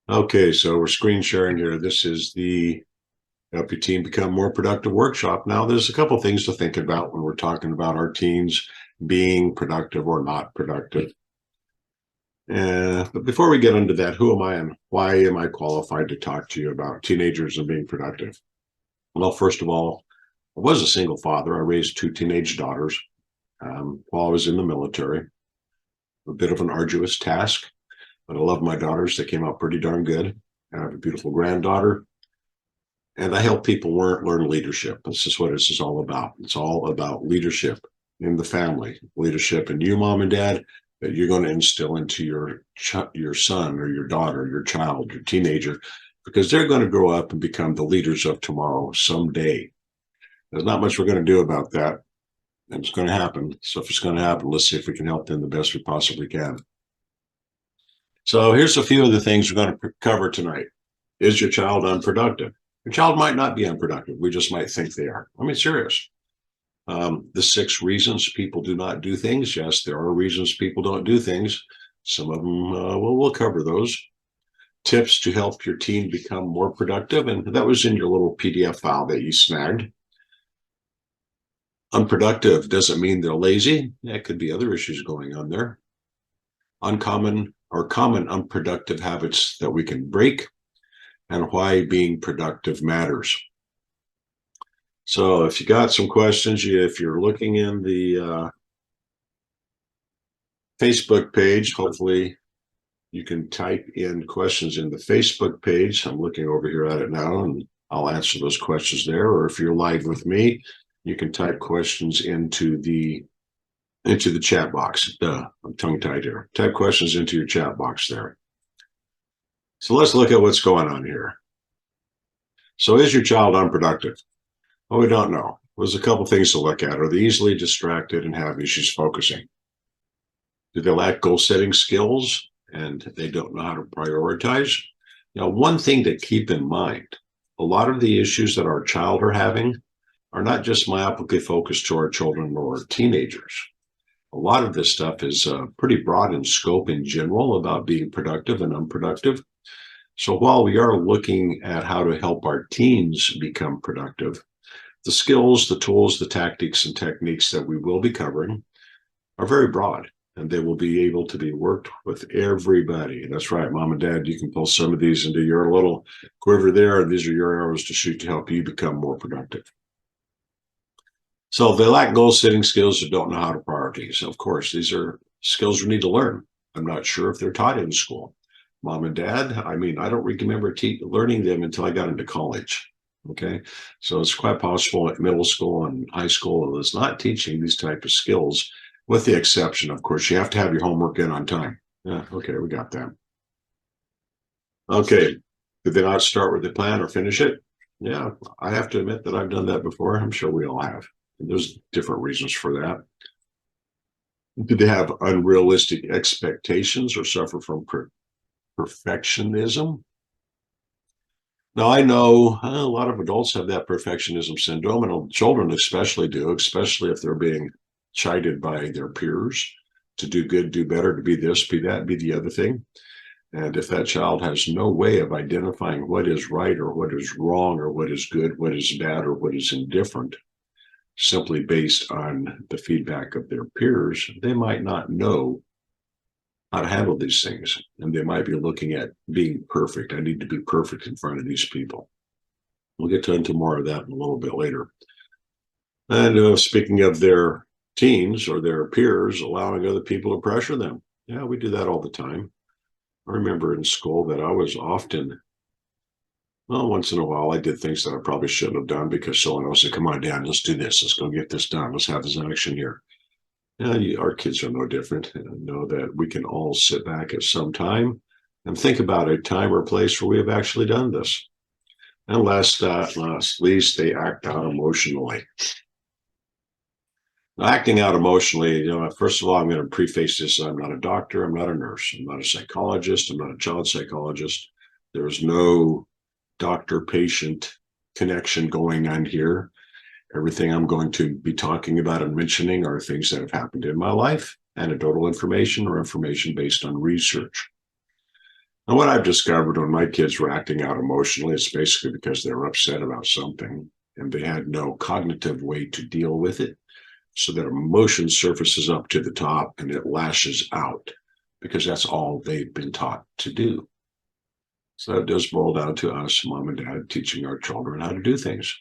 Okay, so we're screen sharing here. This is the Help Your Teen Become More Productive workshop. Now, there's a couple things to think about when we're talking about our teens being productive or not productive. But before we get into that, who am I and why am I qualified to talk to you about teenagers and being productive? Well, first of all, I was a single father. I raised two teenage daughters while I was in the military. A bit of an arduous task, but I love my daughters. They came out pretty darn good. I have a beautiful granddaughter, and I help people learn leadership. This is what this is all about. It's all about leadership in the family, leadership in you, mom and dad, that you're going to instill into your son or your daughter, your child, your teenager, because they're going to grow up and become the leaders of tomorrow someday. There's not much we're going to do about that, and it's going to happen. So if it's going to happen, let's see if we can help them the best we possibly can. So here's a few of the things we're going to cover tonight. Is your child unproductive? Your child might not be unproductive. We just might think they are. I mean, serious. The 6 reasons people do not do things. Yes, there are reasons people don't do things. Some of them, we'll cover those. Tips to help your teen become more productive. And that was in your little PDF file that you snagged. Unproductive doesn't mean they're lazy. That could be other issues going on there. Uncommon or common unproductive habits that we can break, and why being productive matters. So if you got some questions, if you're looking in the Facebook page, hopefully you can type in questions in the Facebook page. I'm looking over here at it now, and I'll answer those questions there. Or if you're live with me, you can type questions into the chat box. I'm tongue-tied here. Type questions into your chat box there. So let's look at what's going on here. So is your child unproductive? Well, we don't know. There's a couple things to look at. Are they easily distracted and have issues focusing? Do they lack goal-setting skills and they don't know how to prioritize? Now, one thing to keep in mind, a lot of the issues that our child are having are not just myopically focused to our children or teenagers. A lot of this stuff is pretty broad in scope in general about being productive and unproductive. So while we are looking at how to help our teens become productive, the skills, the tools, the tactics, and techniques that we will be covering are very broad, and they will be able to be worked with everybody. That's right, mom and dad, you can pull some of these into your little quiver there, and these are your arrows to shoot to help you become more productive. So if they lack goal-setting skills or don't know how to prioritize, of course, these are skills we need to learn. I'm not sure if they're taught in school. Mom and dad, I mean, I don't remember learning them until I got into college. Okay, so it's quite possible at middle school and high school it's not teaching these type of skills, with the exception, of course, you have to have your homework in on time. Yeah, okay, we got that. Okay, did they not start with the plan or finish it? Yeah, I have to admit that I've done that before. I'm sure we all have. There's different reasons for that. Do they have unrealistic expectations or suffer from perfectionism? Now, I know a lot of adults have that perfectionism syndrome, and children especially do, especially if they're being chided by their peers to do good, do better, to be this, be that, be the other thing. And if that child has no way of identifying what is right or what is wrong or what is good, what is bad, or what is indifferent, simply based on the feedback of their peers, they might not know how to handle these things. And they might be looking at being perfect. I need to be perfect in front of these people. We'll get into more of that in a little bit later. And speaking of their teens or their peers, allowing other people to pressure them. Yeah, we do that all the time. I remember in school that I was often, well, once in a while, I did things that I probably shouldn't have done because someone else said, come on, Dad, let's do this. Let's go get this done. Let's have this action here. Our kids are no different. And I know that we can all sit back at some time and think about a time or place where we have actually done this. And last least, they act out emotionally. Acting out emotionally, first of all, I'm going to preface this. I'm not a doctor. I'm not a nurse. I'm not a psychologist. I'm not a child psychologist. There's no doctor-patient connection going on here. Everything I'm going to be talking about and mentioning are things that have happened in my life, anecdotal information or information based on research. And what I've discovered when my kids were acting out emotionally, it's basically because they were upset about something and they had no cognitive way to deal with it. So that emotion surfaces up to the top and it lashes out because that's all they've been taught to do. So that does boil down to us, mom and dad, teaching our children how to do things.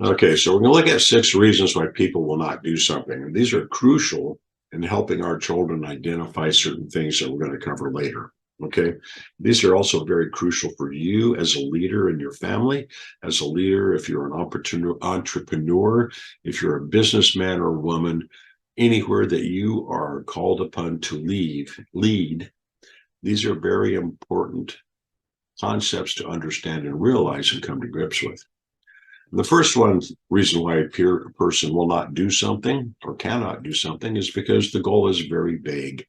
Okay, so we're going to look at 6 reasons why people will not do something. And these are crucial in helping our children identify certain things that we're going to cover later. Okay, these are also very crucial for you as a leader in your family, as a leader, if you're an entrepreneur, if you're a businessman or woman, anywhere that you are called upon to lead. These are very important concepts to understand and realize and come to grips with. The first reason why a person will not do something or cannot do something is because the goal is very vague.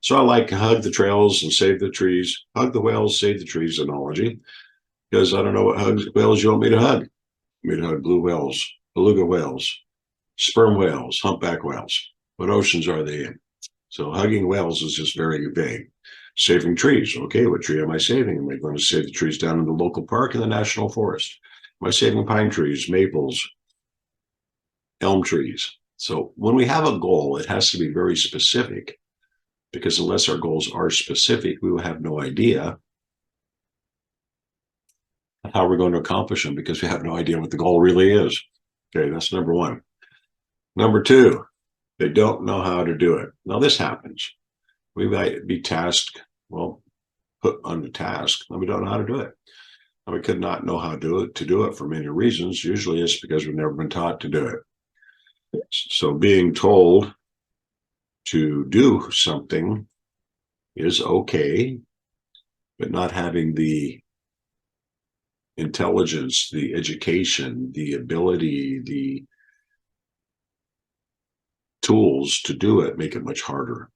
So I like hug the trails and save the trees, hug the whales, save the trees analogy, because I don't know what whales you want me to hug. You want me to hug blue whales, beluga whales, sperm whales, humpback whales. What oceans are they in? So hugging whales is just very vague. Saving trees. Okay, what tree am I saving? Am I going to save the trees down in the local park in the national forest? Am I saving pine trees, maples, elm trees? So when we have a goal, it has to be very specific, because unless our goals are specific, we will have no idea how we're going to accomplish them because we have no idea what the goal really is. Okay, that's number one. Number two, they don't know how to do it. Now, this happens. We might be tasked, put on the task, and we don't know how to do it. And we could not know how to do it for many reasons. Usually it's because we've never been taught to do it. So being told to do something is okay, but not having the intelligence, the education, the ability, the tools to do it make it much harder.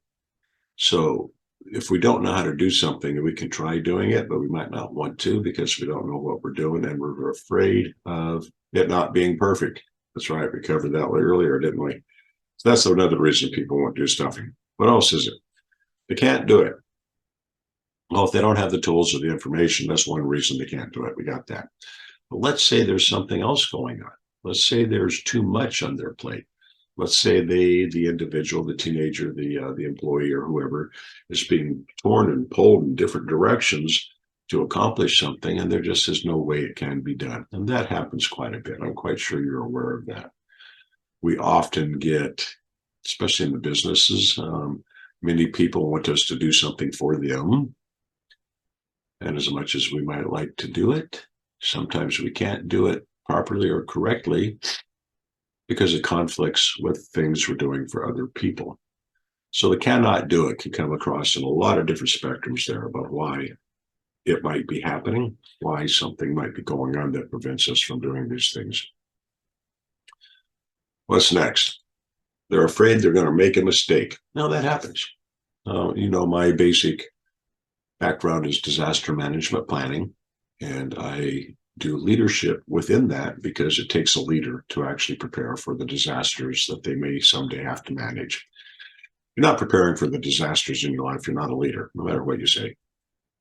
So if we don't know how to do something, we can try doing it, but we might not want to because we don't know what we're doing and we're afraid of it not being perfect. That's right. We covered that earlier, didn't we? So that's another reason people won't do stuff. What else is it? They can't do it. Well, if they don't have the tools or the information, that's one reason they can't do it. We got that. But let's say there's something else going on. Let's say there's too much on their plate. Let's say the individual, the teenager, the employee or whoever is being torn and pulled in different directions to accomplish something, and there just is no way it can be done. And that happens quite a bit. I'm quite sure you're aware of that. We often get, especially in the businesses, many people want us to do something for them. And as much as we might like to do it, sometimes we can't do it properly or correctly because it conflicts with things we're doing for other people. So the cannot do it can come across in a lot of different spectrums there about why it might be happening, why something might be going on that prevents us from doing these things. What's next? They're afraid they're going to make a mistake. Now that happens. My basic background is disaster management planning, and I do leadership within that because it takes a leader to actually prepare for the disasters that they may someday have to manage. You're not preparing for the disasters in your life. You're not a leader, no matter what you say,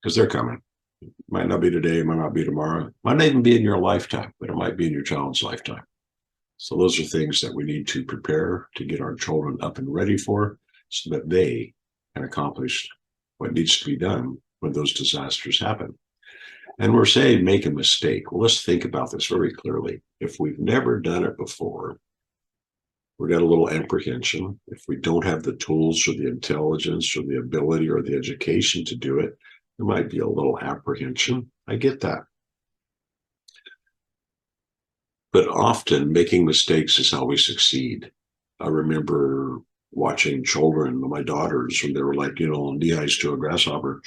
because they're coming. It might not be today, it might not be tomorrow, it might not even be in your lifetime, but it might be in your child's lifetime. So those are things that we need to prepare to get our children up and ready for so that they can accomplish what needs to be done when those disasters happen. And we're saying make a mistake. Well, let's think about this very clearly. If we've never done it before, we've got a little apprehension. If we don't have the tools or the intelligence or the ability or the education to do it, there might be a little apprehension. I get that. But often making mistakes is how we succeed. I remember watching children, my daughters, when they were like, knee-highs to a grasshopper,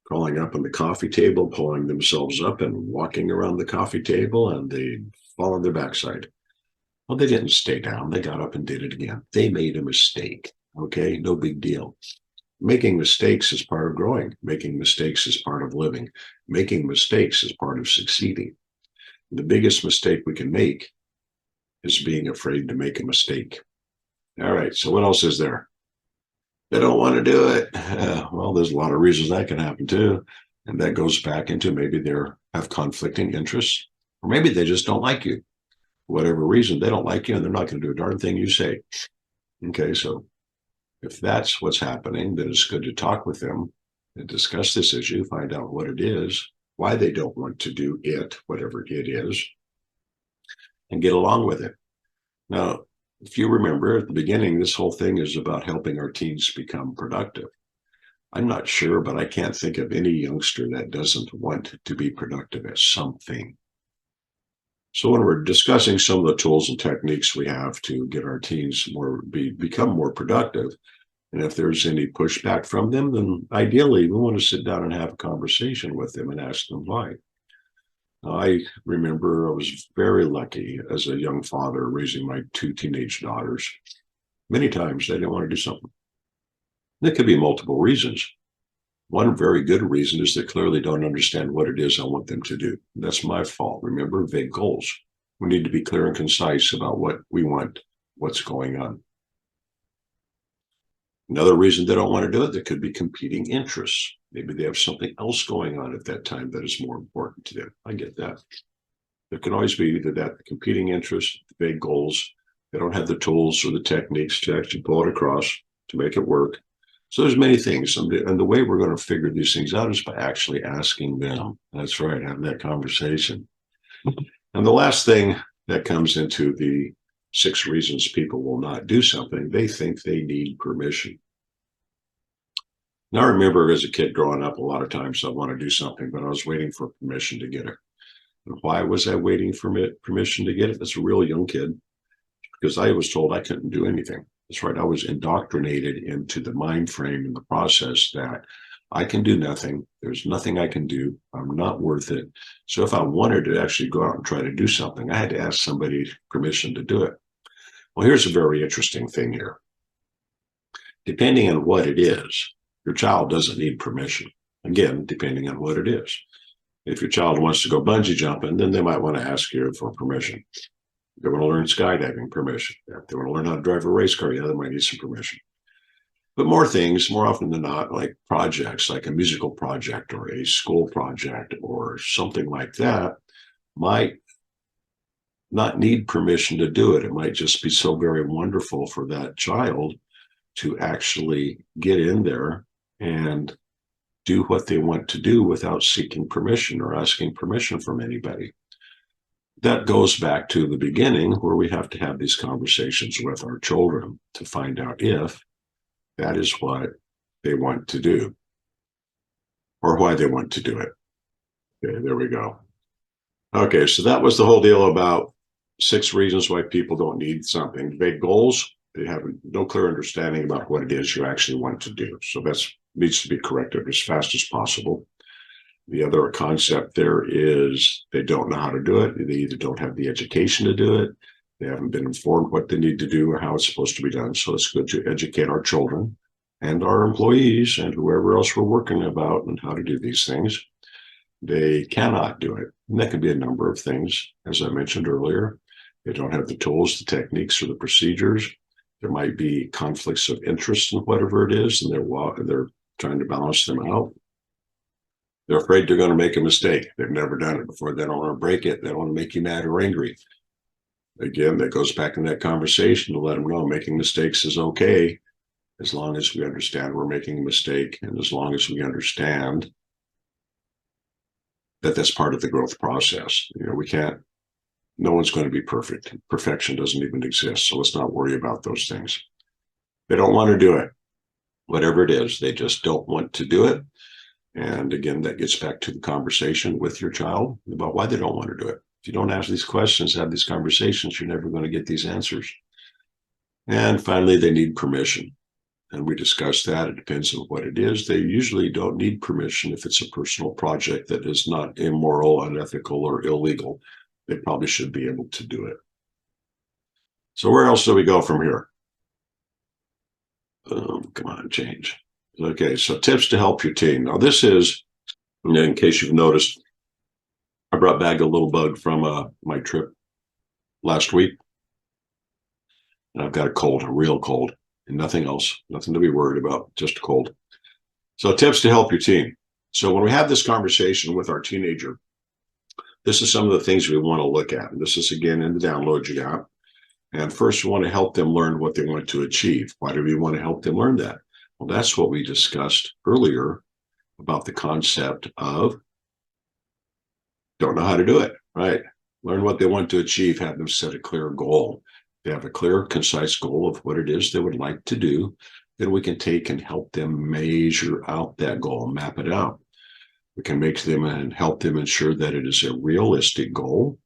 crawling up on the coffee table, pulling themselves up and walking around the coffee table, and they fall on their backside. Well, they didn't stay down. They got up and did it again. They made a mistake. Okay, no big deal. Making mistakes is part of growing. Making mistakes is part of living. Making mistakes is part of succeeding. The biggest mistake we can make is being afraid to make a mistake. All right. So what else is there? They don't want to do it. Well, there's a lot of reasons that can happen too. And that goes back into maybe they have conflicting interests, or maybe they just don't like you. Whatever reason, they don't like you and they're not going to do a darn thing you say. Okay. So if that's what's happening, then it's good to talk with them and discuss this issue, find out what it is, why they don't want to do it, whatever it is, and get along with it. Now, if you remember at the beginning, this whole thing is about helping our teens become productive. I'm not sure, but I can't think of any youngster that doesn't want to be productive at something. So when we're discussing some of the tools and techniques we have to get our teens become more productive, and if there's any pushback from them, then ideally we want to sit down and have a conversation with them and ask them why. I remember I was very lucky as a young father raising my two teenage daughters. Many times they didn't want to do something. There could be multiple reasons. One very good reason is they clearly don't understand what it is I want them to do. That's my fault. Remember, vague goals. We need to be clear and concise about what we want, what's going on. Another reason they don't want to do it, there could be competing interests. Maybe they have something else going on at that time that is more important to them. I get that. There can always be either that, the competing interests, the vague goals. They don't have the tools or the techniques to actually pull it across to make it work. So there's many things. And the way we're going to figure these things out is by actually asking them. That's right, having that conversation. And the last thing that comes into the 6 reasons people will not do something, they think they need permission. Now, I remember as a kid growing up, a lot of times I want to do something, but I was waiting for permission to get it. And why was I waiting for permission to get it? As a real young kid, because I was told I couldn't do anything. That's right. I was indoctrinated into the mind frame and the process that I can do nothing. There's nothing I can do. I'm not worth it. So if I wanted to actually go out and try to do something, I had to ask somebody permission to do it. Well, here's a very interesting thing here. Depending on what it is, your child doesn't need permission. Again, depending on what it is. If your child wants to go bungee jumping, then they might want to ask you for permission. If they want to learn skydiving, permission. If they want to learn how to drive a race car, yeah, they might need some permission. But more things, more often than not, like projects, like a musical project or a school project or something like that, might not need permission to do it. It might just be so very wonderful for that child to actually get in there and do what they want to do without seeking permission or asking permission from anybody. That goes back to the beginning where we have to have these conversations with our children to find out if that is what they want to do or why they want to do it. Okay, there we go. Okay, so that was the whole deal about 6 reasons why people don't need something. Vague goals, they have no clear understanding about what it is you actually want to do. So that needs to be corrected as fast as possible. The other concept there is they don't know how to do it. They either don't have the education to do it. They haven't been informed what they need to do or how it's supposed to be done. So it's good to educate our children and our employees and whoever else we're working about and how to do these things. They cannot do it. And that could be a number of things. As I mentioned earlier, they don't have the tools, the techniques, or the procedures. There might be conflicts of interest in whatever it is, and they're trying to balance them out. They're afraid they're going to make a mistake. They've never done it before. They don't want to break it. They don't want to make you mad or angry. Again, that goes back in that conversation to let them know making mistakes is okay as long as we understand we're making a mistake and as long as we understand that that's part of the growth process. No one's going to be perfect. Perfection doesn't even exist. So let's not worry about those things. They don't want to do it. Whatever it is, they just don't want to do it. And again, that gets back to the conversation with your child about why they don't want to do it. If you don't ask these questions, have these conversations, you're never going to get these answers. And finally, they need permission. And we discussed that. It depends on what it is. They usually don't need permission if it's a personal project that is not immoral, unethical, or illegal. They probably should be able to do it. So where else do we go from here? Come on, change. Okay, so tips to help your teen. Now this is, in case you've noticed, I brought back a little bug from my trip last week. And I've got a cold, a real cold, and nothing else, nothing to be worried about, just a cold. So tips to help your teen. So when we have this conversation with our teenager, this is some of the things we want to look at. And this is again in the download you got. And first, we want to help them learn what they want to achieve. Why do we want to help them learn that? Well, that's what we discussed earlier about the concept of don't know how to do it, right? Learn what they want to achieve, have them set a clear goal. They have a clear, concise goal of what it is they would like to do. Then we can take and help them measure out that goal, map it out. We can make them and help them ensure that it is a realistic goal.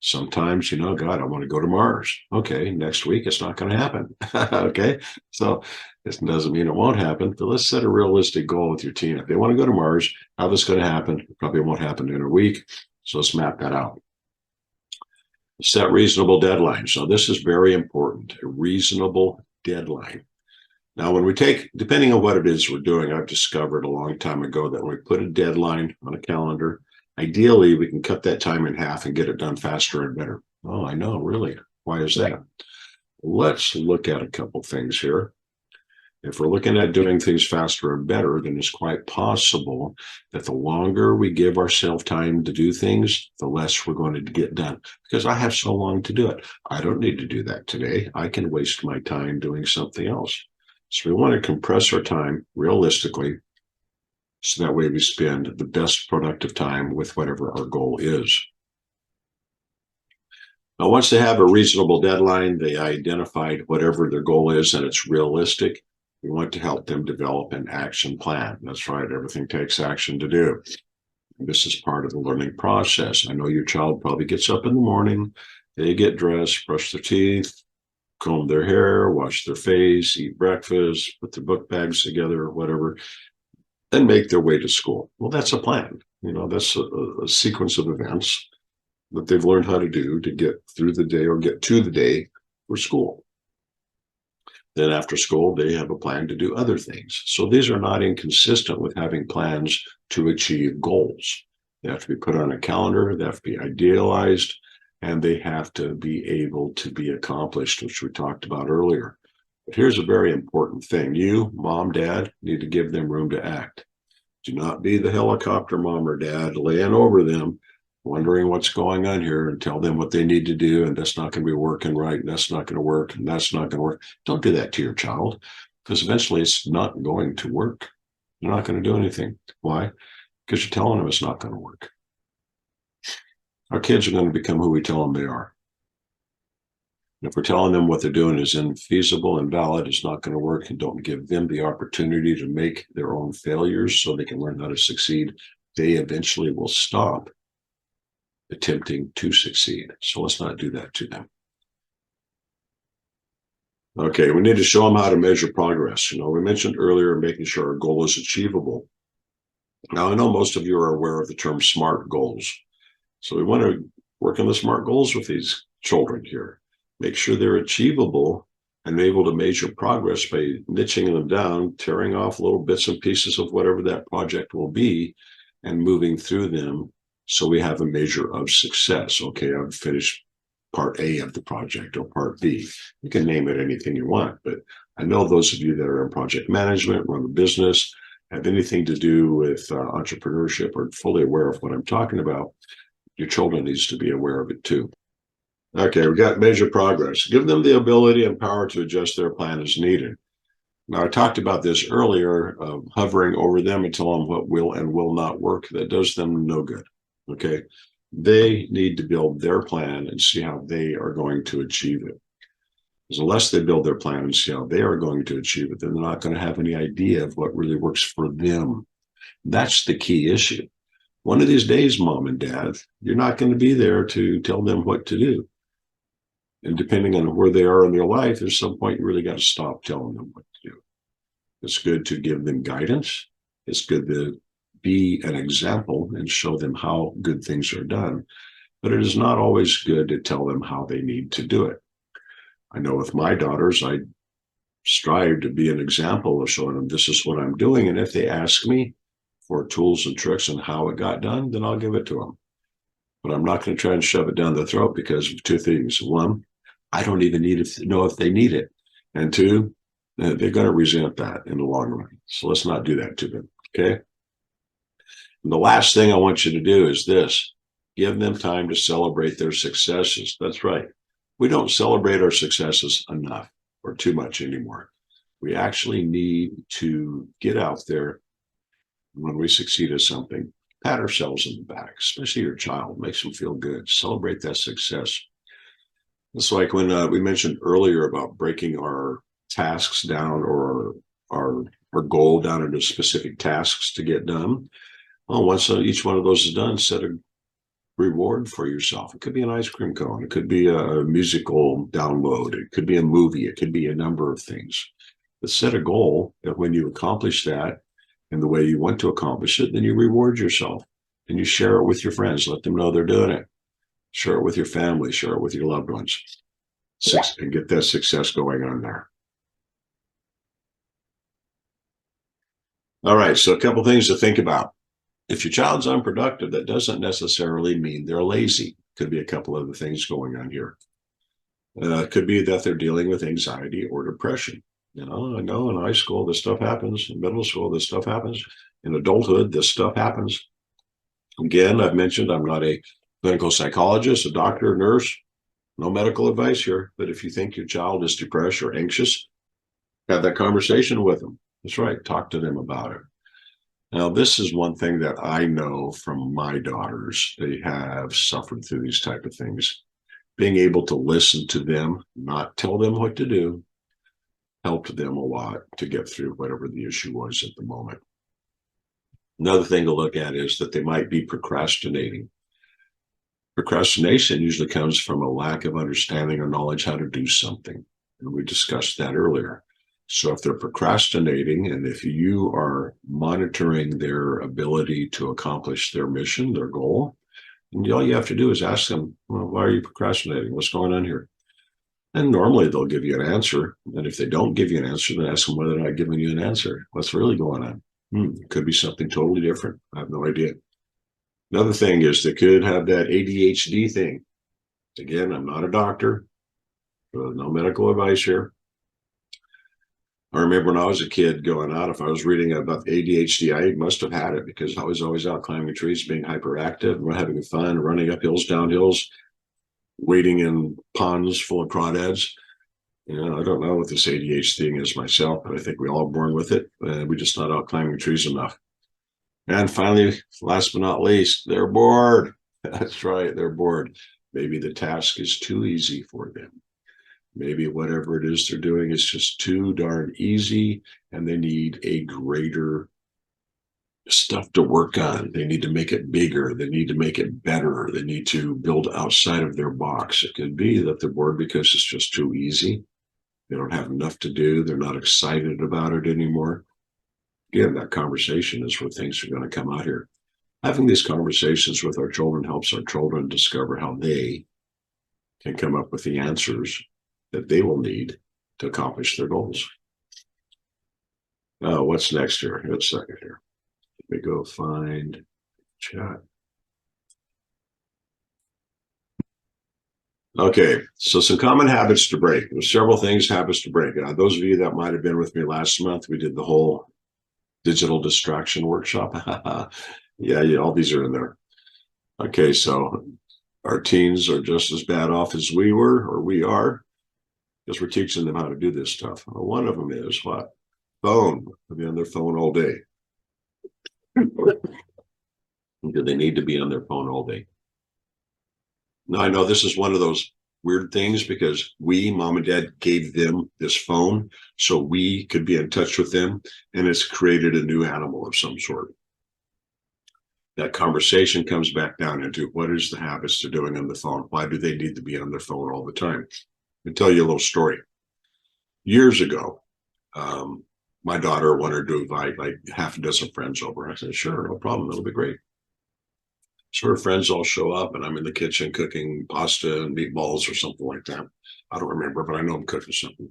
Sometimes, God, I want to go to Mars. Okay, next week it's not going to happen. Okay, so this doesn't mean it won't happen, but let's set a realistic goal with your team. If they want to go to Mars, how this is going to happen? It probably won't happen in a week. So let's map that out. Set reasonable deadlines. So this is very important, a reasonable deadline. Now, when we take, depending on what it is we're doing, I've discovered a long time ago that when we put a deadline on a calendar, ideally, we can cut that time in half and get it done faster and better. Oh, I know, really. Why is that? Let's look at a couple things here. If we're looking at doing things faster and better, then it's quite possible that the longer we give ourselves time to do things, the less we're going to get done. Because I have so long to do it. I don't need to do that today. I can waste my time doing something else. So we want to compress our time realistically, so that way we spend the best productive time with whatever our goal is. Now, once they have a reasonable deadline, they identified whatever their goal is and it's realistic, we want to help them develop an action plan. That's right, everything takes action to do. This is part of the learning process. I know your child probably gets up in the morning, they get dressed, brush their teeth, comb their hair, wash their face, eat breakfast, put their book bags together, or whatever, then make their way to school. Well, that's a plan. That's a sequence of events that they've learned how to do to get through the day or get to the day for school. Then after school, they have a plan to do other things. So these are not inconsistent with having plans to achieve goals. They have to be put on a calendar, they have to be idealized, and they have to be able to be accomplished, which we talked about earlier. But here's a very important thing. You, mom, dad, need to give them room to act. Do not be the helicopter mom or dad laying over them, wondering what's going on here, and tell them what they need to do, and that's not going to be working right, and that's not going to work, and that's not going to work. Don't do that to your child, because eventually it's not going to work. You're not going to do anything. Why? Because you're telling them it's not going to work. Our kids are going to become who we tell them they are. And if we're telling them what they're doing is infeasible, invalid, it's not going to work, and don't give them the opportunity to make their own failures so they can learn how to succeed, they eventually will stop attempting to succeed. So let's not do that to them. Okay, we need to show them how to measure progress. We mentioned earlier making sure our goal is achievable. Now, I know most of you are aware of the term SMART goals. So we want to work on the SMART goals with these children here. Make sure they're achievable and able to measure progress by niching them down, tearing off little bits and pieces of whatever that project will be, and moving through them so we have a measure of success. Okay, I've finished part A of the project or part B. You can name it anything you want, but I know those of you that are in project management, run a business, have anything to do with entrepreneurship, are fully aware of what I'm talking about. Your children needs to be aware of it too. Okay, we got measure progress. Give them the ability and power to adjust their plan as needed. Now, I talked about this earlier, hovering over them and telling them what will and will not work. That does them no good, okay? They need to build their plan and see how they are going to achieve it. Because unless they build their plan and see how they are going to achieve it, then they're not going to have any idea of what really works for them. That's the key issue. One of these days, mom and dad, you're not going to be there to tell them what to do. And depending on where they are in their life, there's some point you really got to stop telling them what to do. It's good to give them guidance. It's good to be an example and show them how good things are done. But it is not always good to tell them how they need to do it. I know with my daughters, I strive to be an example of showing them this is what I'm doing. And if they ask me for tools and tricks on how it got done, then I'll give it to them. But I'm not going to try and shove it down their throat because of two things. One, I don't even need to know if they need it. And two, they're going to resent that in the long run. So let's not do that to them. Okay. And the last thing I want you to do is this: give them time to celebrate their successes. That's right. We don't celebrate our successes enough or too much anymore. We actually need to get out there when we succeed at something, pat ourselves in the back, especially your child, makes them feel good. Celebrate that success. It's like when we mentioned earlier about breaking our tasks down, or our goal down into specific tasks to get done. Well, once each one of those is done, set a reward for yourself. It could be an ice cream cone. It could be a musical download. It could be a movie. It could be a number of things. But set a goal that when you accomplish that in the way you want to accomplish it, then you reward yourself and you share it with your friends. Let them know they're doing it. Share it with your family. Share it with your loved ones. And get that success going on there. All right. So a couple things to think about. If your child's unproductive, that doesn't necessarily mean they're lazy. Could be a couple other things going on here. It could be that they're dealing with anxiety or depression. I know in high school, this stuff happens. In middle school, this stuff happens. In adulthood, this stuff happens. Again, I've mentioned I'm not a clinical psychologist, a doctor, a nurse, no medical advice here. But if you think your child is depressed or anxious, have that conversation with them. That's right. Talk to them about it. Now, this is one thing that I know from my daughters. They have suffered through these type of things. Being able to listen to them, not tell them what to do, helped them a lot to get through whatever the issue was at the moment. Another thing to look at is that they might be procrastinating. Procrastination usually comes from a lack of understanding or knowledge how to do something. And we discussed that earlier. So if they're procrastinating, and if you are monitoring their ability to accomplish their mission, their goal, and all you have to do is ask them, well, why are you procrastinating? What's going on here? And normally they'll give you an answer. And if they don't give you an answer, then ask them whether they're not giving you an answer. What's really going on? It could be something totally different. I have no idea. Another thing is they could have that ADHD thing. Again, I'm not a doctor, no medical advice here. I remember when I was a kid going out, if I was reading about ADHD, I must have had it because I was always out climbing trees, being hyperactive, having fun, running up hills, down hills, wading in ponds full of crawdads. I don't know what this ADHD thing is myself, but I think we're all born with it. We're just not out climbing trees enough. And finally, last but not least, they're bored. That's right, they're bored. Maybe the task is too easy for them. Maybe whatever it is they're doing is just too darn easy, and they need a greater stuff to work on. They need to make it bigger. They need to make it better. They need to build outside of their box. It could be that they're bored because it's just too easy. They don't have enough to do. They're not excited about it anymore. Again, that conversation is where things are going to come out here. Having these conversations with our children helps our children discover how they can come up with the answers that they will need to accomplish their goals. What's next here? Give a second here. Let me go find chat. Okay, so some common habits to break. There's several habits to break. Those of you that might have been with me last month, we did the whole digital distraction workshop. yeah, all these are in there. Okay, so our teens are just as bad off as we were, or we are, because we're teaching them how to do this stuff. One of them is what? Phone. They'll be on their phone all day. Do they need to be on their phone all day? Now, I know this is one of those weird things because we, mom and dad, gave them this phone so we could be in touch with them, and it's created a new animal of some sort. That conversation comes back down into what is the habits they're doing on the phone? Why do they need to be on their phone all the time? I'll tell you a little story. Years ago, my daughter wanted to invite like half a dozen friends over. I said, sure, no problem. It'll be great. So her friends all show up, and I'm in the kitchen cooking pasta and meatballs or something like that. I don't remember, but I know I'm cooking something.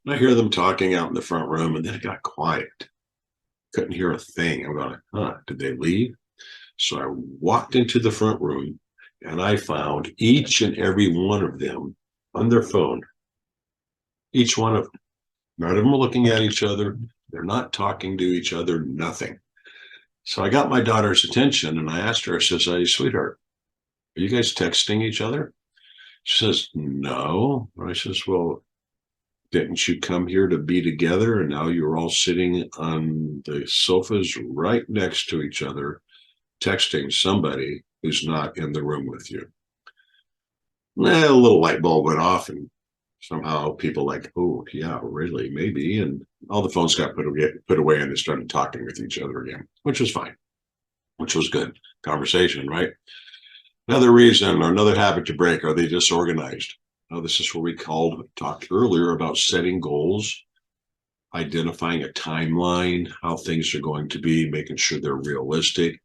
And I hear them talking out in the front room, and then it got quiet. Couldn't hear a thing. I'm going, did they leave? So I walked into the front room, and I found each and every one of them on their phone. Each one of them. None of them are looking at each other. They're not talking to each other, nothing. So I got my daughter's attention and I asked her, I says, hey, sweetheart, are you guys texting each other? She says, no. I says, well, didn't you come here to be together? And now you're all sitting on the sofas right next to each other, texting somebody who's not in the room with you. A little light bulb went off, and somehow people like, oh, yeah, really, maybe. And all the phones got put away and they started talking with each other again, which was fine, which was good conversation, right? Another reason or another habit to break, are they disorganized? Now, this is where we talked earlier about setting goals, identifying a timeline, how things are going to be, making sure they're realistic.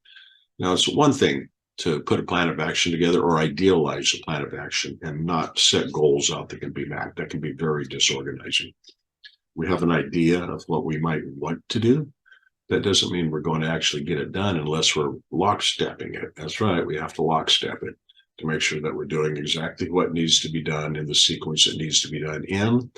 Now, it's one thing to put a plan of action together or idealize a plan of action and not set goals out that can be met. That can be very disorganizing. We have an idea of what we might want to do. That doesn't mean we're going to actually get it done unless we're lockstepping it. That's right. We have to lockstep it to make sure that we're doing exactly what needs to be done in the sequence it needs to be done in.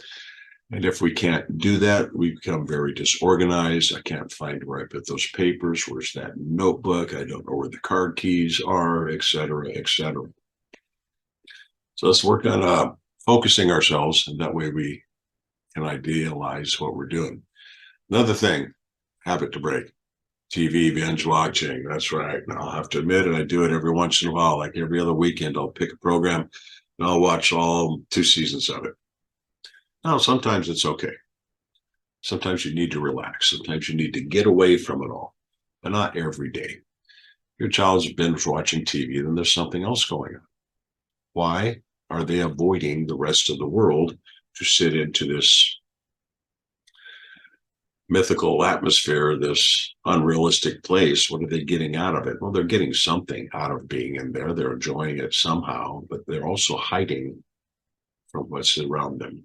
And if we can't do that, we become very disorganized. I can't find where I put those papers. Where's that notebook? I don't know where the card keys are, et cetera, et cetera. So let's work on focusing ourselves, and that way we can idealize what we're doing. Another thing, habit to break, TV binge watching. That's right. Now, I'll have to admit it, I do it every once in a while. Like every other weekend, I'll pick a program and I'll watch all 2 seasons of it. Now, sometimes it's okay. Sometimes you need to relax. Sometimes you need to get away from it all, but not every day. Your child's binge watching TV, then there's something else going on. Why are they avoiding the rest of the world to sit into this mythical atmosphere, this unrealistic place? What are they getting out of it? Well, they're getting something out of being in there. They're enjoying it somehow, but they're also hiding from what's around them.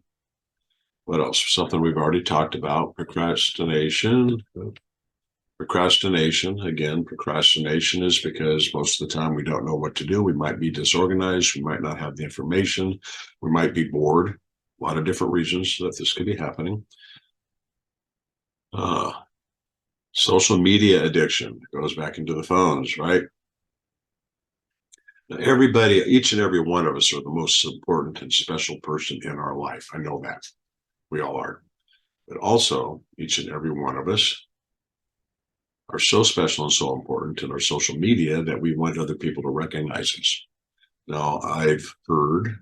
What else? Something we've already talked about, procrastination. Procrastination, again, procrastination is because most of the time we don't know what to do. We might be disorganized. We might not have the information. We might be bored. A lot of different reasons that this could be happening. Social media addiction goes back into the phones, right? Now, everybody, each and every one of us are the most important and special person in our life. I know that. We all are. But also, each and every one of us are so special and so important in our social media that we want other people to recognize us. Now, I've heard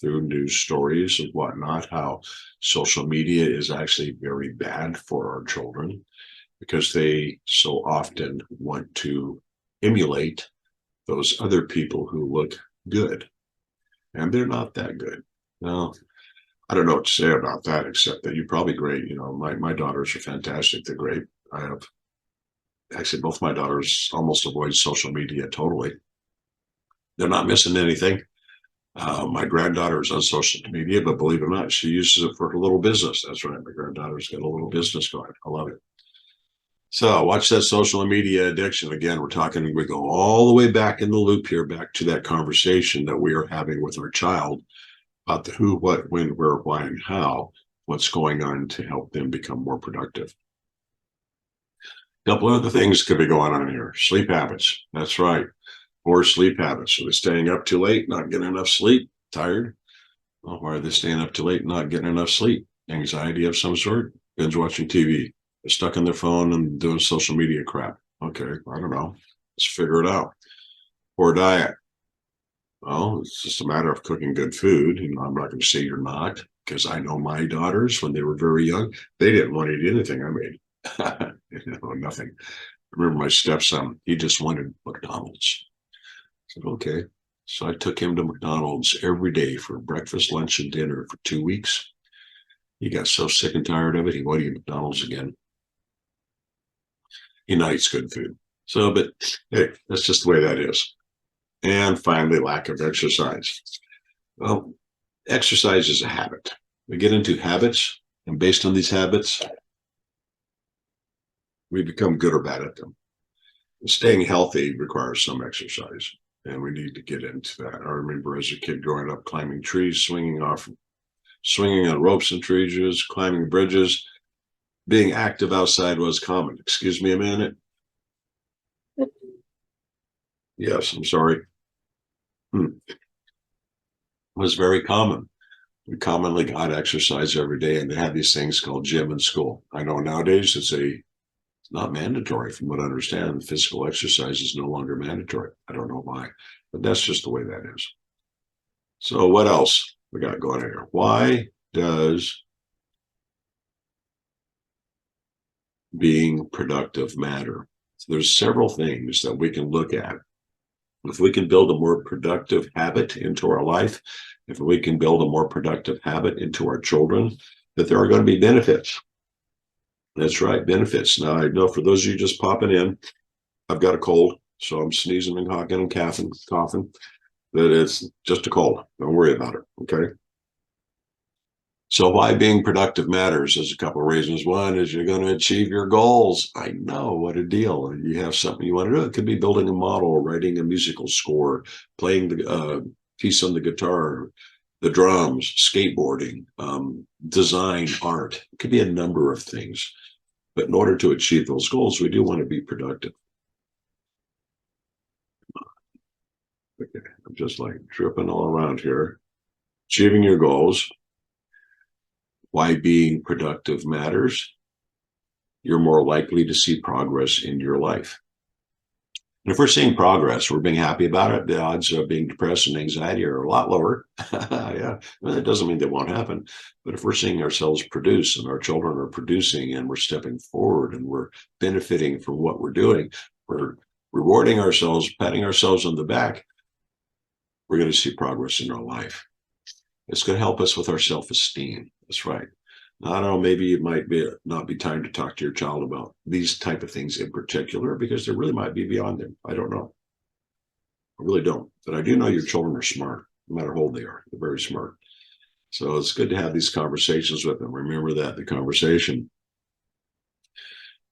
through news stories and whatnot how social media is actually very bad for our children because they so often want to emulate those other people who look good, and they're not that good. Now, I don't know what to say about that, except that you're probably great. You know, my daughters are fantastic. They're great. I have actually both my daughters almost avoid social media totally. They're not missing anything. My granddaughter is on social media, but believe it or not, she uses it for her little business. That's right. My granddaughter's got a little business going. I love it. So watch that social media addiction. Again, we go all the way back in the loop here, back to that conversation that we are having with our child about the who, what, when, where, why, and how, what's going on to help them become more productive. A couple other things could be going on here. Sleep habits. That's right. Poor sleep habits. Are they staying up too late, not getting enough sleep, tired? Well, why are they staying up too late, not getting enough sleep? Anxiety of some sort? Binge watching TV? They're stuck on their phone and doing social media crap. Okay, I don't know. Let's figure it out. Poor diet. Well, it's just a matter of cooking good food. You know, I'm not going to say you're not, because I know my daughters, when they were very young, they didn't want to eat anything I made. You know, nothing. I remember my stepson, he just wanted McDonald's. I said, okay. So I took him to McDonald's every day for breakfast, lunch, and dinner for 2 weeks. He got so sick and tired of it, he wanted to eat McDonald's again. He now eats good food. So, but hey, that's just the way that is. And finally, lack of exercise. Well, exercise is a habit. We get into habits, and based on these habits, we become good or bad at them. Staying healthy requires some exercise. And we need to get into that. I remember as a kid growing up, climbing trees, swinging on ropes and trees, climbing bridges. Being active outside was common. Excuse me a minute. Yes, I'm sorry. Was very common. We commonly got exercise every day, and they had these things called gym in school. I know nowadays it's not mandatory, from what I understand. Physical exercise is no longer mandatory. I don't know why, but that's just the way that is. So what else we got going here? Why does being productive matter? So there's several things that we can look at. If we can build a more productive habit into our life, if we can build a more productive habit into our children, that there are going to be benefits. That's right, benefits. Now, I know for those of you just popping in, I've got a cold, so I'm sneezing and hawking and coughing, that it's just a cold. Don't worry about it, okay? So why being productive matters is a couple of reasons. One is you're going to achieve your goals. I know, what a deal. You have something you want to do. It could be building a model, writing a musical score, playing the piece on the guitar, the drums, skateboarding, design, art. It could be a number of things. But in order to achieve those goals, we do want to be productive. Okay, I'm just like tripping all around here. Achieving your goals. Why being productive matters. You're more likely to see progress in your life. And if we're seeing progress, we're being happy about it, the odds of being depressed and anxiety are a lot lower. Yeah, well, it doesn't mean they won't happen. But if we're seeing ourselves produce and our children are producing and we're stepping forward and we're benefiting from what we're doing, we're rewarding ourselves, patting ourselves on the back, we're going to see progress in our life. It's going to help us with our self-esteem. That's right. Now, I don't know, maybe it might not be time to talk to your child about these type of things in particular, because they really might be beyond them. I don't know. I really don't. But I do know your children are smart, no matter how old they are. They're very smart. So it's good to have these conversations with them. Remember that the conversation,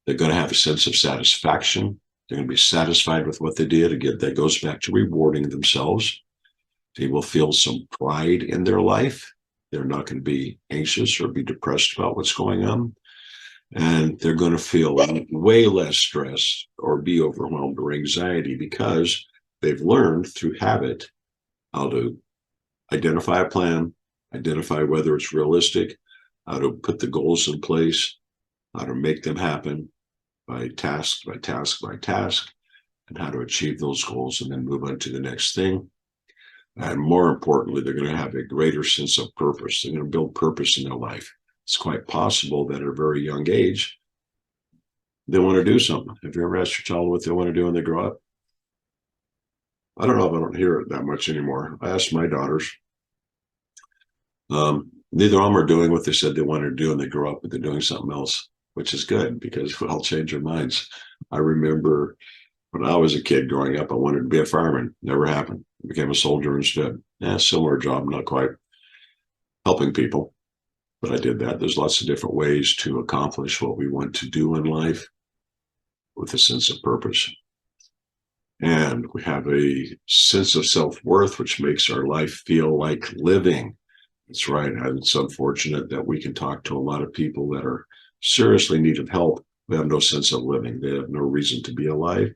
they're going to have a sense of satisfaction. They're going to be satisfied with what they did. Again, that goes back to rewarding themselves. They will feel some pride in their life. They're not going to be anxious or be depressed about what's going on. And they're going to feel way less stress or be overwhelmed or anxiety, because they've learned through habit how to identify a plan, identify whether it's realistic, how to put the goals in place, how to make them happen by task, by task, by task, and how to achieve those goals and then move on to the next thing. And more importantly, they're going to have a greater sense of purpose. They're going to build purpose in their life. It's quite possible that at a very young age, they want to do something. Have you ever asked your child what they want to do when they grow up? I don't know if I don't hear it that much anymore. I asked my daughters. Neither of them are doing what they said they wanted to do when they grow up, but they're doing something else, which is good, because we'll change their minds. I remember when I was a kid growing up, I wanted to be a fireman. Never happened. I became a soldier instead. Similar job, not quite helping people, but I did that. There's lots of different ways to accomplish what we want to do in life with a sense of purpose. And we have a sense of self-worth, which makes our life feel like living. That's right. And it's unfortunate that we can talk to a lot of people that are seriously in need of help who have no sense of living. They have no reason to be alive,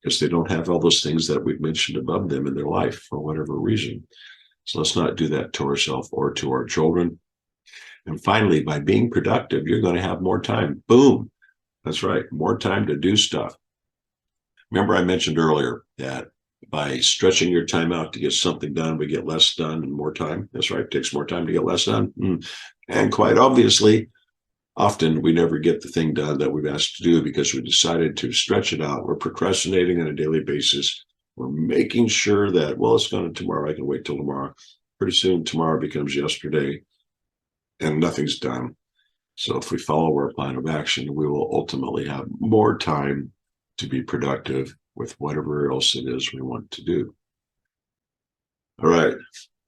because they don't have all those things that we've mentioned above them in their life for whatever reason. So let's not do that to ourselves or to our children. And finally, by being productive, you're going to have more time. Boom. That's right. More time to do stuff. Remember, I mentioned earlier that by stretching your time out to get something done, we get less done and more time. That's right. It takes more time to get less done. And quite obviously, often we never get the thing done that we've asked to do because we decided to stretch it out. We're procrastinating on a daily basis. We're making sure that, well, it's going to tomorrow. I can wait till tomorrow. Pretty soon, tomorrow becomes yesterday and nothing's done. So if we follow our plan of action, we will ultimately have more time to be productive with whatever else it is we want to do. All right.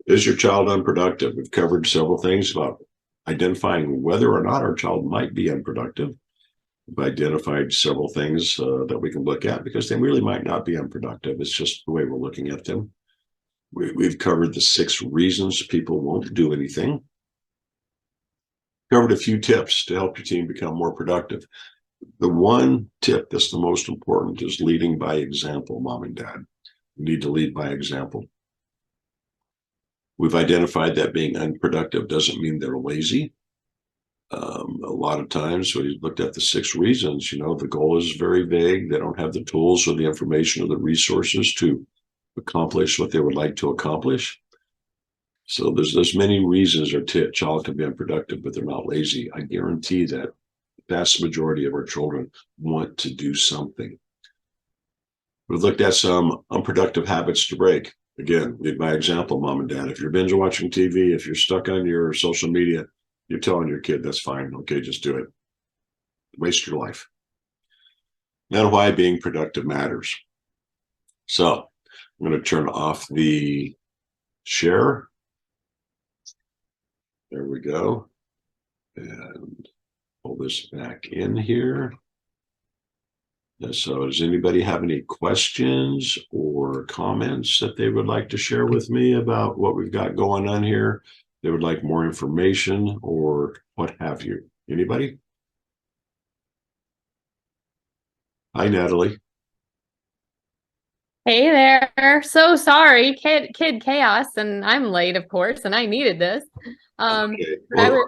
Is your child unproductive? We've covered several things about identifying whether or not our child might be unproductive. We've identified several things that we can look at because they really might not be unproductive. It's just the way we're looking at them. We've covered the 6 reasons people won't do anything. Covered a few tips to help your team become more productive. The one tip that's the most important is leading by example, mom and dad. You need to lead by example. We've identified that being unproductive doesn't mean they're lazy. A lot of times we looked at the 6 reasons, the goal is very vague. They don't have the tools or the information or the resources to accomplish what they would like to accomplish. So there's many reasons our child can be unproductive, but they're not lazy. I guarantee that the vast majority of our children want to do something. We've looked at some unproductive habits to break. Again, lead by example, mom and dad. If you're binge watching TV, if you're stuck on your social media, you're telling your kid that's fine. Okay, just do it. Waste your life. And why being productive matters. So I'm going to turn off the share. There we go. And pull this back in here. So does anybody have any questions or comments that they would like to share with me about what we've got going on here? They would like more information or what have you? Anybody? Hi, Natalie. Hey there. So sorry, kid chaos, and I'm late, of course, and I needed this. Okay. Well,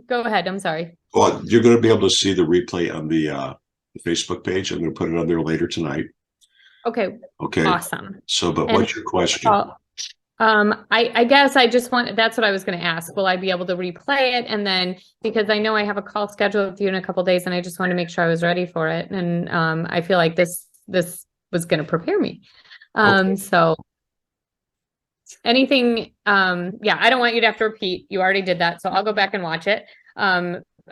Go ahead, I'm sorry. well, you're going to be able to see the replay on the Facebook page. I'm going to put it on there later tonight. Okay. Okay. Awesome. So, but what's your question? I guess that's what I was going to ask. Will I be able to replay it? And then, because I know I have a call scheduled with you in a couple days, and I just want to make sure I was ready for it. And I feel like this was going to prepare me. Okay. So anything, yeah, I don't want you to have to repeat. You already did that, so I'll go back and watch it.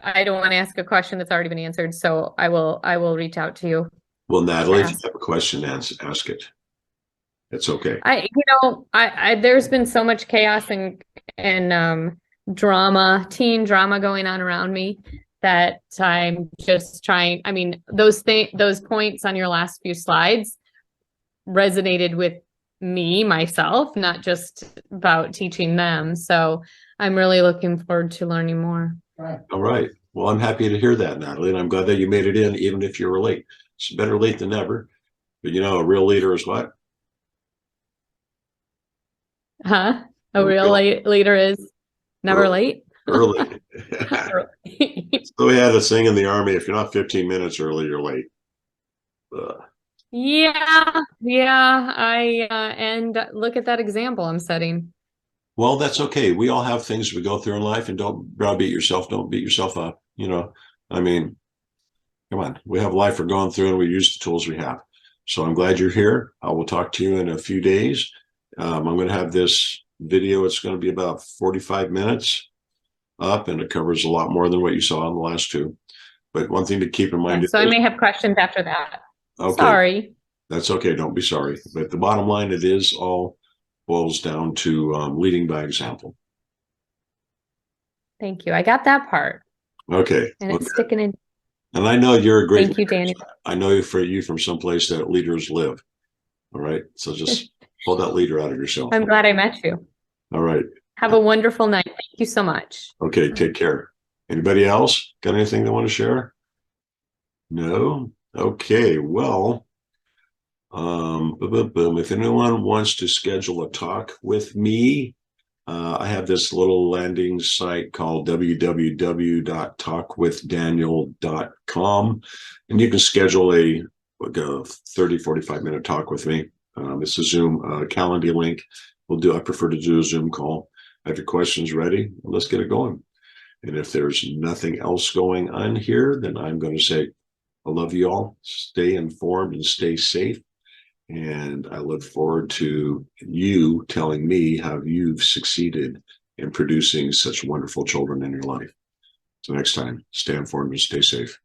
I don't want to ask a question that's already been answered, so I will reach out to you. Well, Natalie, if you have a question, ask it. It's okay. There's been so much chaos and drama, teen drama going on around me that I'm just trying. I mean, those points on your last few slides resonated with me, myself, not just about teaching them. So I'm really looking forward to learning more. All right. Well, I'm happy to hear that, Natalie, and I'm glad that you made it in, even if you were late. It's better late than never. But a real leader is what? Huh? A real leader is never late? Early. So we had a saying in the Army, if you're not 15 minutes early, you're late. Yeah. And look at that example I'm setting. Well, that's okay. We all have things we go through in life, and don't browbeat yourself. Don't beat yourself up. I mean, come on. We have life we're going through, and we use the tools we have. So I'm glad you're here. I will talk to you in a few days. I'm going to have this video. It's going to be about 45 minutes up, and it covers a lot more than what you saw in the last 2. But one thing to keep in mind. Yeah, so I may have questions after that. Okay. Sorry. That's okay. Don't be sorry. But the bottom line, it is all boils down to leading by example. Thank you. I got that part. Okay. And it's sticking in. And I know you're a great. Thank you, Danny. I know you from someplace that leaders live. All right. So just pull that leader out of yourself. I'm glad I met you. All right. Have a wonderful night. Thank you so much. Okay. Take care. Anybody else got anything they want to share? No? Okay. Well, if anyone wants to schedule a talk with me, I have this little landing site called www.talkwithdaniel.com, and you can schedule a 30-45 minute talk with me. It's a Zoom calendar link. I prefer to do a Zoom call. Have your questions ready? Let's get it going. And if there's nothing else going on here, then I'm going to say, I love you all. Stay informed and stay safe. And I look forward to you telling me how you've succeeded in producing such wonderful children in your life. So next time, stay informed and stay safe.